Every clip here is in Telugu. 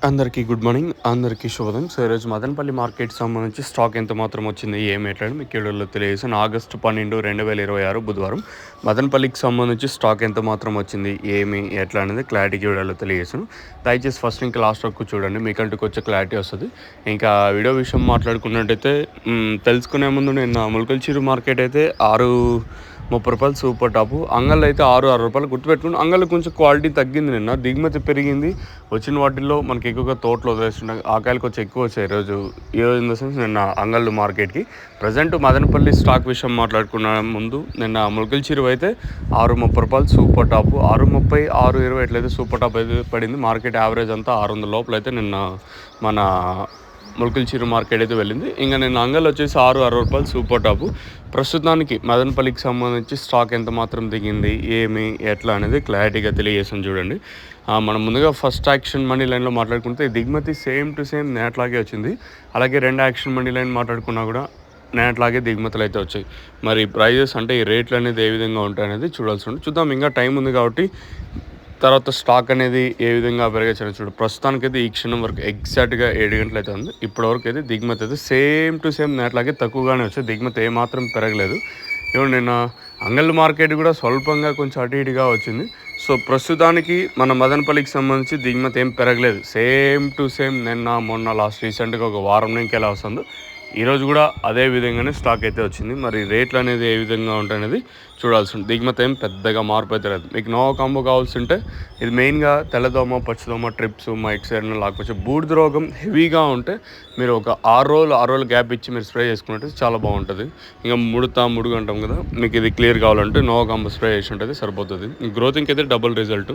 అందరికీ గుడ్ మార్నింగ్. అందరికీ శుభోదయం. సో, ఈరోజు మదనపల్లి మార్కెట్‌కి సంబంధించి స్టాక్ ఎంత మాత్రం వచ్చింది, ఏమి ఎట్లా అని మీకు ఈ వీడియోలో తెలియజేశాను. ఆగస్టు 12, 2026 బుధవారం మదనపల్లికి సంబంధించి స్టాక్ ఎంత మాత్రం వచ్చింది, ఏమి ఎట్లా అనేది క్లారిటీగా వీడియోలో తెలియజేశాను. దయచేసి ఫస్ట్ ఇంకా లాస్ట్ వరకు చూడండి, మీకంటూ కొంచెం క్లారిటీ వస్తుంది. ఇంకా వీడియో విషయం మాట్లాడుకున్నట్టయితే తెలుసుకునే ముందు నిన్న ములకల్చిరు మార్కెట్ అయితే 6.30 సూపర్ టాపు. అంగళ్ళు అయితే 6.60 గుర్తుపెట్టుకుని. అంగళ్ళు కొంచెం క్వాలిటీ తగ్గింది, నిన్న దిగుమతి పెరిగింది. వచ్చిన వాటిల్లో మనకి ఎక్కువగా తోటలో వదిలేస్తున్నాయి, ఆకాయలు కొంచెం ఎక్కువ వచ్చాయి ఈరోజు ఇన్ ద సెన్స్ నిన్న అంగళ్ళు మార్కెట్కి. ప్రజెంట్ మదనపల్లి స్టాక్ విషయం మాట్లాడుకున్న ముందు నిన్న ములకల్చిరు అయితే 6.30 సూపర్ టాపు, 6.30, 6.20 ఎట్లయితే సూపర్ టాప్ అయితే పడింది. మార్కెట్ యావరేజ్ అంతా 600 లోపల అయితే నిన్న మన ములకల్చిరు మార్కెట్ అయితే వెళ్ళింది. ఇంకా నేను అంగల్ వచ్చేసి 6.60 సూపర్ టాపు. ప్రస్తుతానికి మదనపల్లికి సంబంధించి స్టాక్ ఎంత మాత్రం దిగింది, ఏమి ఎట్లా అనేది క్లారిటీగా తెలియజేసాను చూడండి. మనం ముందుగా ఫస్ట్ యాక్షన్ మనీ లైన్లో మాట్లాడుకుంటే దిగుమతి సేమ్ టు సేమ్ నేట్లాగే వచ్చింది. అలాగే రెండు యాక్షన్ మనీ లైన్ మాట్లాడుకున్నా కూడా నేట్లాగే దిగుమతులు అయితే వచ్చాయి. మరి ప్రైజెస్ అంటే ఈ రేట్లు అనేది ఏ విధంగా ఉంటాయి అనేది చూడాల్సి ఉంటుంది. చూద్దాం, ఇంకా టైం ఉంది కాబట్టి. తర్వాత స్టాక్ అనేది ఏ విధంగా పెరగచ్చు చూడు. ప్రస్తుతానికైతే ఈ క్షణం వరకు ఎగ్జాక్ట్గా 7 గంటలు అయితే ఉంది. ఇప్పటివరకు అయితే దిగుమతి అయితే సేమ్ టు సేమ్ నేట్లాగే తక్కువగానే వచ్చాయి. దిగుమతి ఏమాత్రం పెరగలేదు. ఏమండి, నిన్న అంగళ్ళు మార్కెట్ కూడా స్వల్పంగా కొంచెం అటు ఇటుగా వచ్చింది. సో ప్రస్తుతానికి మన మదనపల్లికి సంబంధించి దిగుమతి ఏం పెరగలేదు. సేమ్ టు సేమ్ నిన్న మొన్న లాస్ట్ రీసెంట్గా ఒక వారం నుంచి ఎలా వస్తుందో ఈరోజు కూడా అదే విధంగానే స్టాక్ అయితే వచ్చింది. మరి రేట్లు అనేది ఏ విధంగా ఉంటాయనేది చూడాల్సి ఉంటుంది. దిగుమతి ఏం పెద్దగా మార్పు అయితే లేదు. మీకు నోవా కాంబో కావాల్సి ఉంటే ఇది మెయిన్గా తెల్లదోమ, పచ్చదోమ, ట్రిప్స్, మైక్సైడ్ లేకపోతే బూడిద రోగం హెవీగా ఉంటే మీరు ఒక 6 రోజులు గ్యాప్ ఇచ్చి మీరు స్ప్రే చేసుకున్నట్టు చాలా బాగుంటుంది. ఇంకా ముడుగు అంటాం కదా, మీకు ఇది క్లియర్ కావాలంటే నోవా కాంబో స్ప్రే చేసి ఉంటుంది సరిపోతుంది. గ్రోతింగ్ అయితే డబుల్ రిజల్ట్.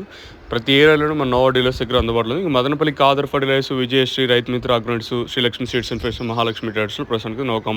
ప్రతి ఏరియాలోనూ మన నోవా డీలర్స్ దగ్గర అందుబాటులో. ఇంకా మదనపల్లి కాదర్ ఫర్టిలైజర్స్, విజయశ్రీ, రైతు మిత్ర, అగ్రోనిట్స్, Srilakshmi seeds and fresh, Mahalakshmi traders ప్రస్తుతానికి నోవా కాంబో